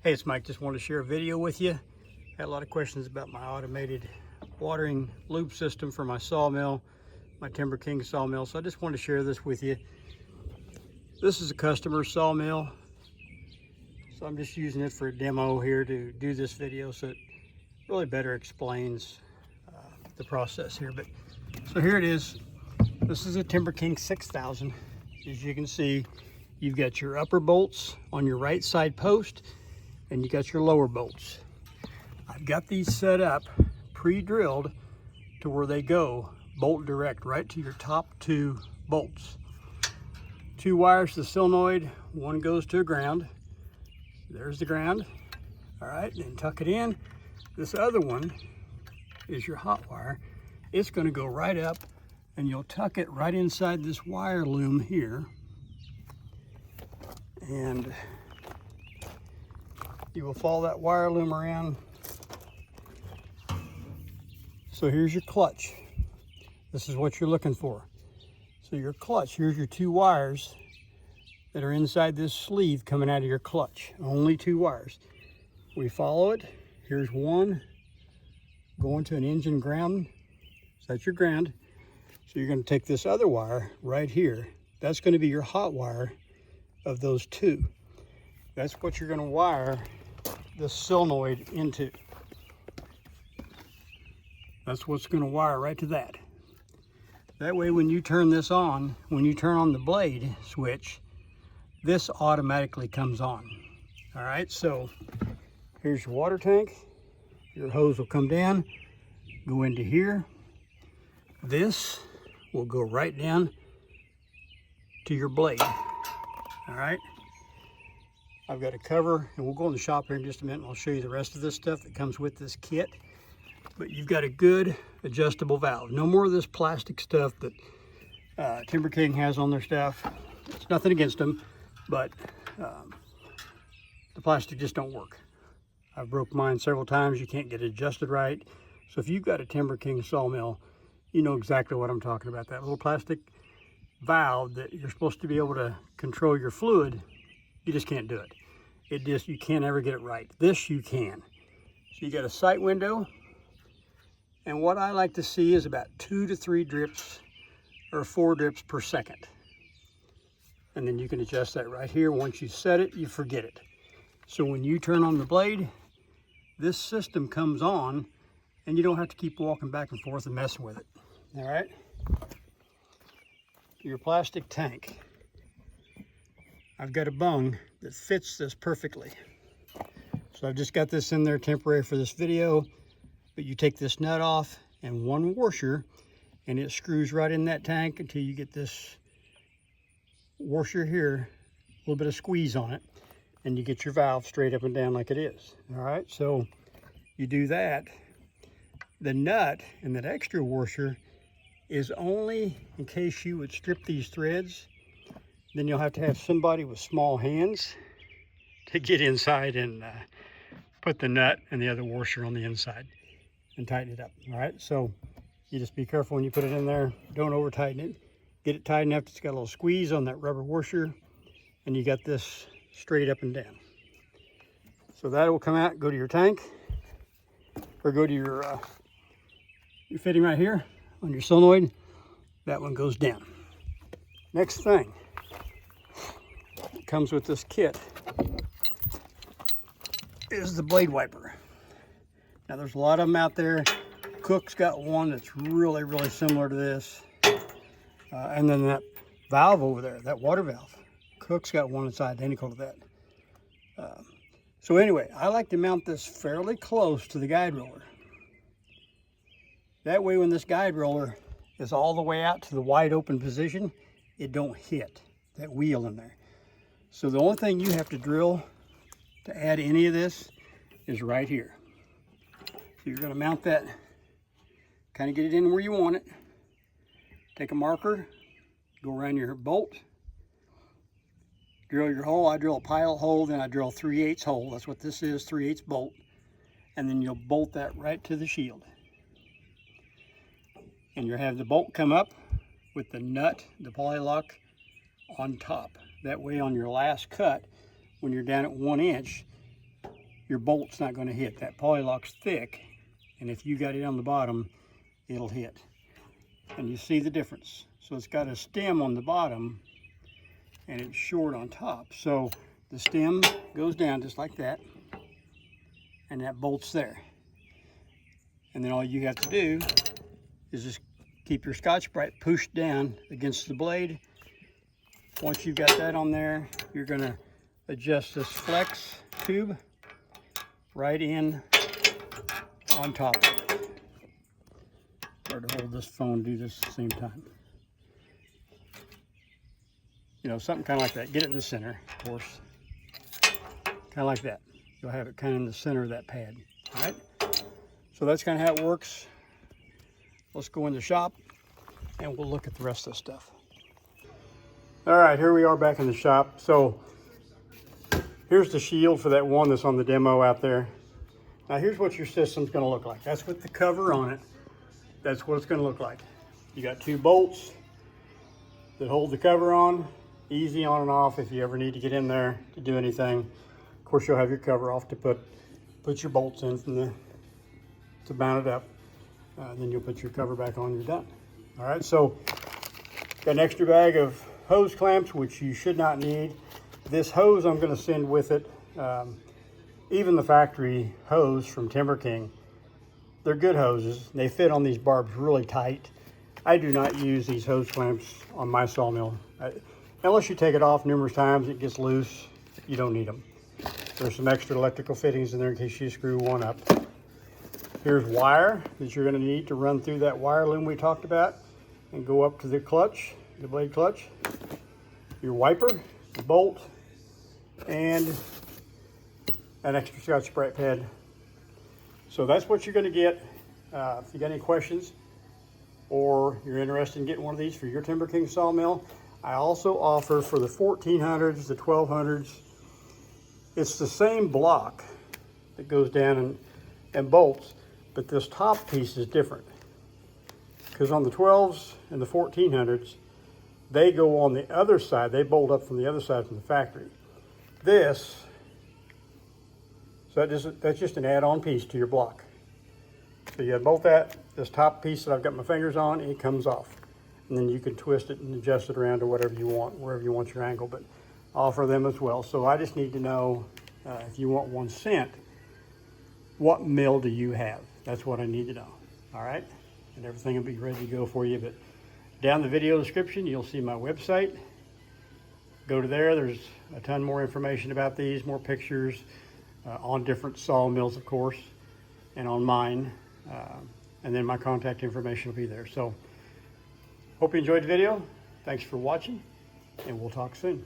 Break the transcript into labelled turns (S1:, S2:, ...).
S1: Hey, it's Mike. Just wanted to share a video with you. Had a lot of questions about my automated watering loop system for my sawmill, my TimberKing sawmill. So I just wanted to share this with you. This is a customer sawmill. So I'm just using it for a demo here to do this video so it really better explains the process here. But so here it is. This is a TK6000. As you can see, you've got your upper bolts on your right side post and you got your lower bolts. I've got these set up pre-drilled to where they go bolt direct right to your top two bolts. Two wires to the solenoid, one goes to a ground. There's the ground. All right, then tuck it in. This other one is your hot wire. It's going to go right up and you'll tuck it right inside this wire loom here. And you will follow that wire loom around. So here's your clutch. This is what you're looking for. So your clutch, here's your two wires that are inside this sleeve coming out of your clutch. Only two wires. We follow it. Here's one going to an engine ground. So that's your ground. So you're going to take this other wire right here. That's going to be your hot wire of those two. That's what you're going to wire the solenoid into. That's what's going to wire right to that. That way when you turn this on, when you turn on the blade switch, this automatically comes on. All right, so here's your water tank. Your hose will come down, go into here. This will go right down to your blade. All right. I've got a cover, and we'll go in the shop here in just a minute and I'll show you the rest of this stuff that comes with this kit. But you've got a good adjustable valve. No more of this plastic stuff that TimberKing has on their stuff. It's nothing against them, but the plastic just don't work. I've broke mine several times. You can't get it adjusted right. So if you've got a TimberKing sawmill, you know exactly what I'm talking about. That little plastic valve that you're supposed to be able to control your fluid, you just can't do it. You can't ever get it right. This you can. So you got a sight window, and what I like to see is about 2 to 3 drips or 4 drips per second. And then you can adjust that right here. Once you set it, you forget it. So when you turn on the blade, this system comes on and you don't have to keep walking back and forth and messing with it. All right? Your plastic tank. I've got a bung that fits this perfectly. So I've just got this in there temporary for this video, but you take this nut off and one washer and it screws right in that tank until you get this washer here, a little bit of squeeze on it, and you get your valve straight up and down like it is. All right, so you do that. The nut and that extra washer is only in case you would strip these threads. Then you'll have to have somebody with small hands to get inside and put the nut and the other washer on the inside and tighten it up. All right, so you just be careful when you put it in there. Don't over tighten it. Get it tight enough. It's got a little squeeze on that rubber washer, and you got this straight up and down. So that will come out, go to your tank, or go to your fitting right here on your solenoid. That one goes down. Next thing, it comes with this kit, is the blade wiper. Now there's a lot of them out there. Cook's got one that's really, really similar to this. And then that valve over there, that water valve, Cook's got one that's identical to that. So anyway, I like to mount this fairly close to the guide roller. That way when this guide roller is all the way out to the wide open position, it don't hit that wheel in there. So the only thing you have to drill to add any of this is right here. So you're going to mount that, kind of get it in where you want it. Take a marker, go around your bolt, drill your hole. I drill a pilot hole, then I drill a 3/8 hole. That's what this is, 3/8 bolt. And then you'll bolt that right to the shield. And you'll have the bolt come up with the nut, the polylock on top. That way on your last cut, when you're down at 1 inch, your bolt's not going to hit. That polylock's thick, and if you got it on the bottom, it'll hit. And you see the difference. So it's got a stem on the bottom, and it's short on top. So the stem goes down just like that, and that bolt's there. And then all you have to do is just keep your Scotch-Brite pushed down against the blade. Once you've got that on there, you're gonna adjust this flex tube right in on top of it. Hard to hold this phone and do this at the same time. You know, something kind of like that. Get it in the center, of course. Kind of like that. You'll have it kind of in the center of that pad. All right? So that's kind of how it works. Let's go in the shop and we'll look at the rest of the stuff. All right, here we are back in the shop. So here's the shield for that one that's on the demo out there. Now here's what your system's going to look like. That's with the cover on it. That's what it's going to look like. You got 2 bolts that hold the cover on. Easy on and off if you ever need to get in there to do anything. Of course, you'll have your cover off to put your bolts in from to mount it up. Then you'll put your cover back on, you're done. All right, so got an extra bag of hose clamps, which you should not need. This hose I'm going to send with it. Even the factory hose from TimberKing, they're good hoses. They fit on these barbs really tight. I do not use these hose clamps on my sawmill. Unless you take it off numerous times, it gets loose, you don't need them. There's some extra electrical fittings in there in case you screw one up. Here's wire that you're going to need to run through that wire loom we talked about and go up to the clutch, the blade clutch. Your wiper, the bolt, and an extra Scotch-Brite pad. So that's what you're going to get. If you got any questions or you're interested in getting one of these for your TimberKing sawmill, I also offer for the 1400s, the 1200s, it's the same block that goes down and bolts, but this top piece is different. Because on the 12s and the 1400s, they go on the other side. They bolt up from the other side from the factory. This, so that's just an add-on piece to your block. So you bolt that, this top piece that I've got my fingers on, it comes off. And then you can twist it and adjust it around to whatever you want, wherever you want your angle, but I offer them as well. So I just need to know if you want one sent, what mill do you have? That's what I need to know, all right? And everything will be ready to go for you. But down the video description, you'll see my website. Go to there, there's a ton more information about these, more pictures on different sawmills, of course, and on mine. And then my contact information will be there. So hope you enjoyed the video. Thanks for watching, and we'll talk soon.